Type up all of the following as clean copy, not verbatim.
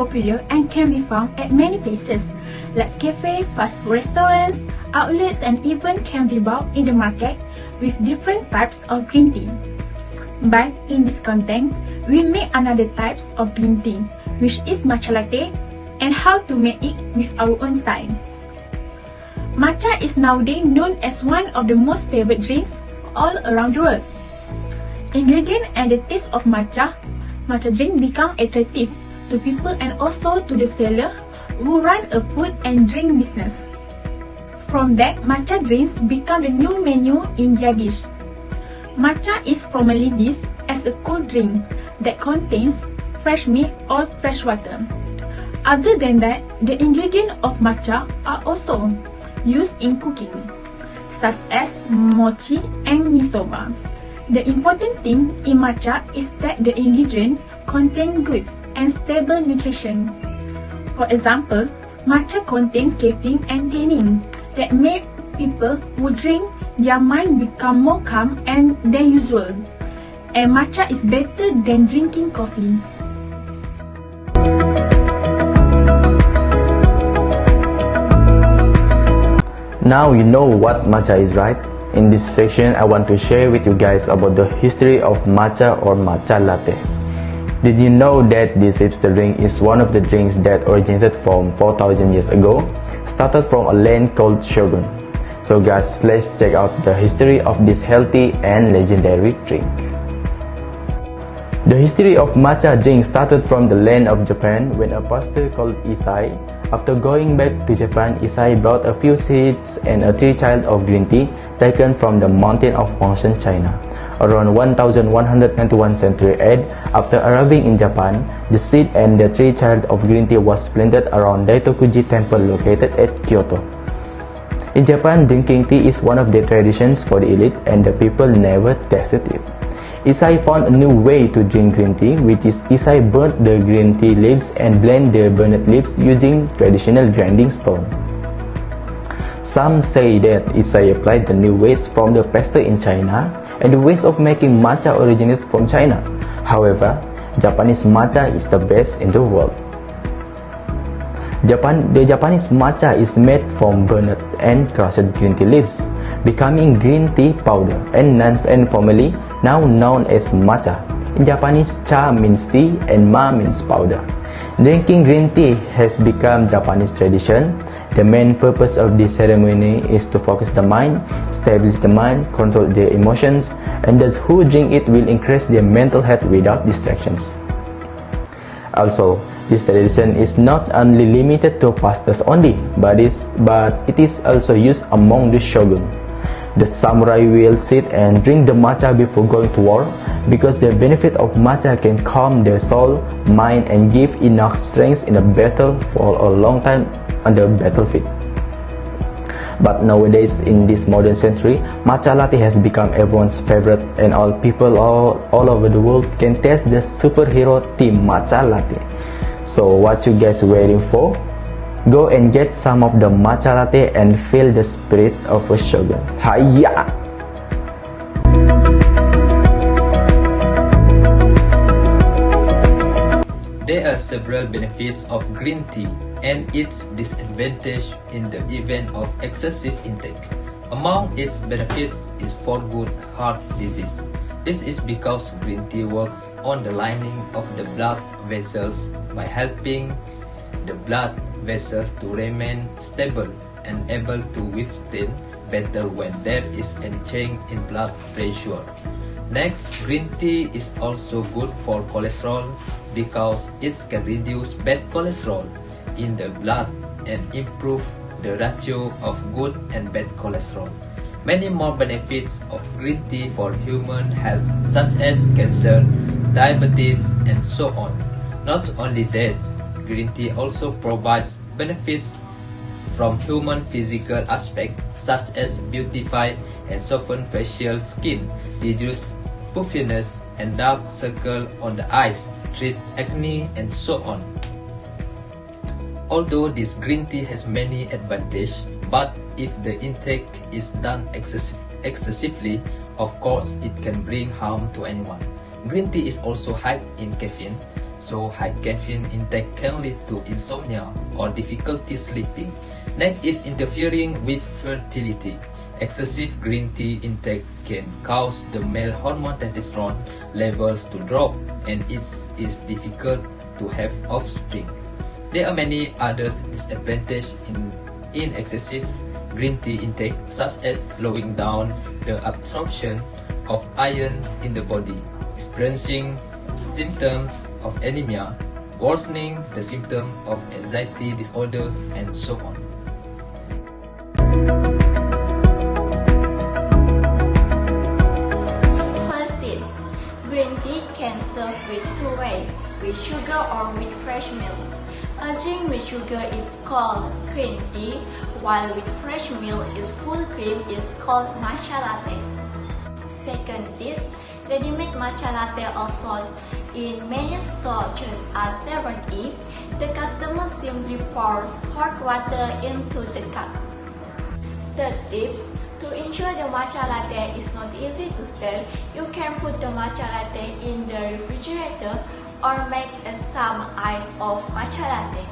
popular and can be found at many places, like cafes, fast food restaurants, outlets, and even can be bought in the market with different types of green tea. But in this content, we make another types of green tea, which is matcha latte, and how to make it with our own style. Matcha is nowadays known as one of the most favorite drinks all around the world. Ingredients and the taste of matcha drink become attractive to people and also to the seller who run a food and drink business. From that, matcha drinks become the new menu in their dish. Matcha is formerly used as a cold drink that contains fresh milk or fresh water. Other than that, the ingredients of matcha are also used in cooking, such as mochi and misoba. The important thing in matcha is that the ingredients contain good and stable nutrition. For example, matcha contains caffeine and tannin that make people who drink their mind become more calm than usual. And matcha is better than drinking coffee. Now you know what matcha is, right? In this section, I want to share with you guys about the history of matcha or matcha latte. Did you know that this hipster drink is one of the drinks that originated from 4,000 years ago, started from a land called Shogun? So guys, let's check out the history of this healthy and legendary drink. The history of matcha drink started from the land of Japan when a pastor called Isai. After going back to Japan, Isai brought a few seeds and a tree child of green tea taken from the mountain of Huangshan, China. Around 1191 Century AD, after arriving in Japan, the seed and the tree child of green tea was planted around Daitokuji Temple located at Kyoto. In Japan, drinking tea is one of the traditions for the elite and the people never tasted it. Isai found a new way to drink green tea, which is Isai burnt the green tea leaves and blend the burnt leaves using traditional grinding stone. Some say that Isai applied the new ways from the pastor in China, and the ways of making matcha originated from China. However, Japanese matcha is the best in the world. The Japanese matcha is made from burnt and crushed green tea leaves, becoming green tea powder and formally now known as matcha. In Japanese, cha means tea and ma means powder. Drinking green tea has become Japanese tradition. The main purpose of this ceremony is to focus the mind, stabilize the mind, control their emotions, and those who drink it will increase their mental health without distractions. Also, this tradition is not only limited to pastors only, but it is also used among the shogun. The samurai will sit and drink the matcha before going to war, because the benefit of matcha can calm their soul, mind, and give enough strength in a battle for a long time on the battlefield. But nowadays, in this modern century, matcha latte has become everyone's favorite, and all people all over the world can taste the superhero tea matcha latte. So what you guys waiting for? Go and get some of the matcha latte and feel the spirit of a shogun. Hiya! There are several benefits of green tea and its disadvantage in the event of excessive intake. Among its benefits is for good heart disease. This is because green tea works on the lining of the blood vessels by helping the blood vessels to remain stable and able to withstand better when there is any change in blood pressure. Next, green tea is also good for cholesterol because it can reduce bad cholesterol in the blood and improve the ratio of good and bad cholesterol. Many more benefits of green tea for human health, such as cancer, diabetes, and so on. Not only that, green tea also provides benefits from human physical aspects, such as beautify and soften facial skin, reduce puffiness and dark circles on the eyes, treat acne, and so on. Although this green tea has many advantages, but if the intake is done excessively, of course it can bring harm to anyone. Green tea is also high in caffeine, so high caffeine intake can lead to insomnia or difficulty sleeping. Next is interfering with fertility. Excessive green tea intake can cause the male hormone testosterone levels to drop, and it is difficult to have offspring. There are many other disadvantages in excessive green tea intake, such as slowing down the absorption of iron in the body, experiencing symptoms of anemia, worsening the symptom of anxiety disorder, and so on. First tips. Green tea can serve with two ways, with sugar or with fresh milk. A drink with sugar is called green tea, while with fresh milk is full cream is called matcha latte. Second tips. Ready-made matcha latte are sold in many stores just as 7-Eleven. The customer simply pours hot water into the cup. Third tips. To ensure the matcha latte is not easy to stir, you can put the matcha latte in the refrigerator or make some ice of matcha latte.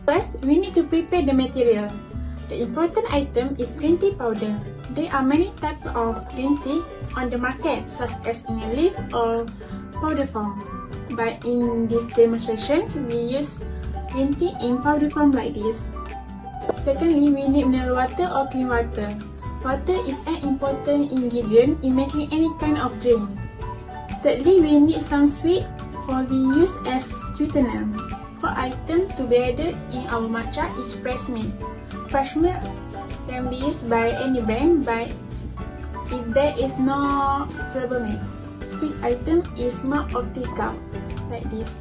First, we need to prepare the material. The important item is green tea powder. There are many types of green tea on the market, such as in a leaf or powder form. But in this demonstration, we use green tea in powder form like this. Secondly, we need mineral water or clean water. Water is an important ingredient in making any kind of drink. Thirdly, we need some sweet for we use as sweetener. For item to be added in our matcha is fresh milk. Fresh milk can be used by any brand, but if there is no flavor milk. Fifth item is milk or teacup, like this.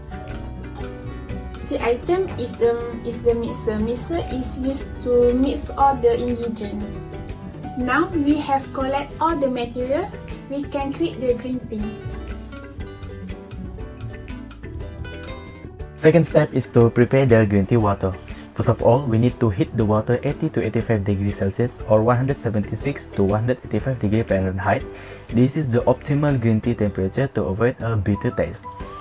Sixth item is the mixer. Mixer is used to mix all the ingredients. Now we have collected all the material, we can create the green tea. Second step is to prepare the green tea water. First of all, we need to heat the water 80 to 85 degrees Celsius or 176 to 185 degrees Fahrenheit. This is the optimal green tea temperature to avoid a bitter taste.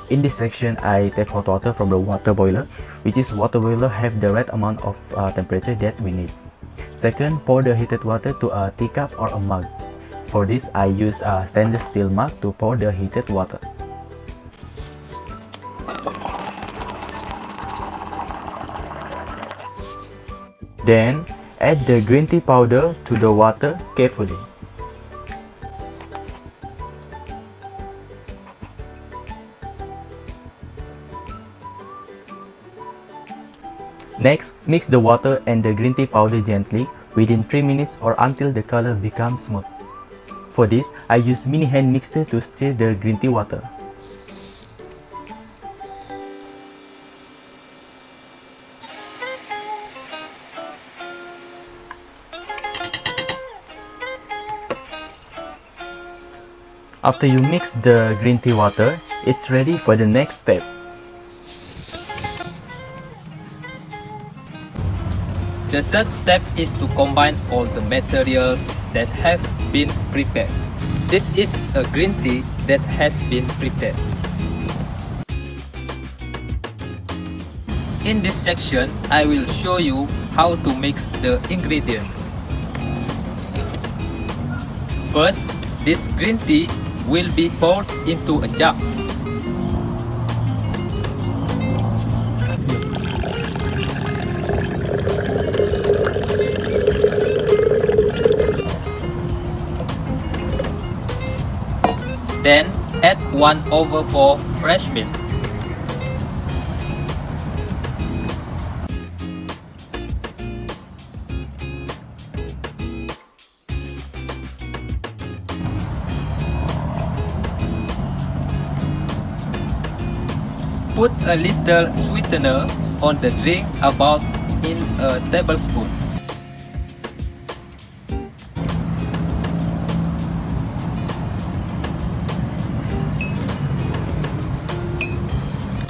In this section, I take hot water from the water boiler, which is water boiler have the right amount of temperature that we need. Second, pour the heated water to a teacup or a mug. For this, I use a stainless steel mug to pour the heated water. Then, add the green tea powder to the water carefully. Next, mix the water and the green tea powder gently within 3 minutes or until the color becomes smooth. For this, I use mini hand mixer to stir the green tea water. After you mix the green tea water, it's ready for the next step. The third step is to combine all the materials that have been prepared. This is a green tea that has been prepared. In this section, I will show you how to mix the ingredients. First, this green tea will be poured into a jug. Then add 1/4 fresh milk. Put a little sweetener on the drink about in a tablespoon.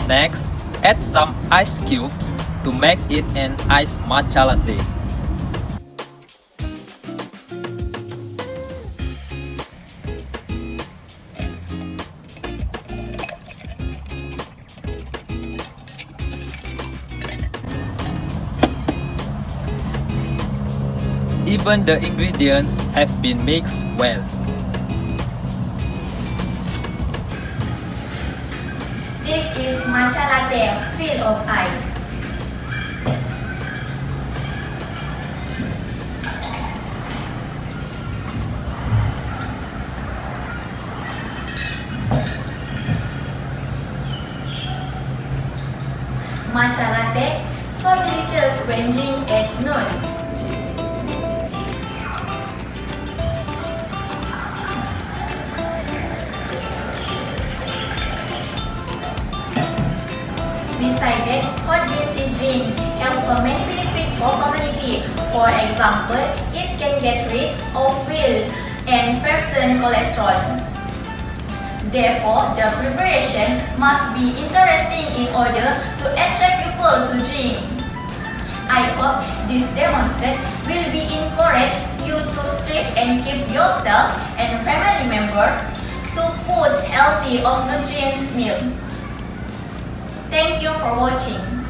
Next, add some ice cubes to make it an iced matcha latte. even the ingredients have been mixed well. This is matcha latte filled of ice. Matcha latte, so delicious when drink at noon. Besides that, hot green tea drink have so many benefits for community. For example, it can get rid of wild and person cholesterol. Therefore, the preparation must be interesting in order to attract people to drink. I hope this demonstration will be encourage you to strive and keep yourself and family members to put healthy of nutritious meal. Thank you for watching.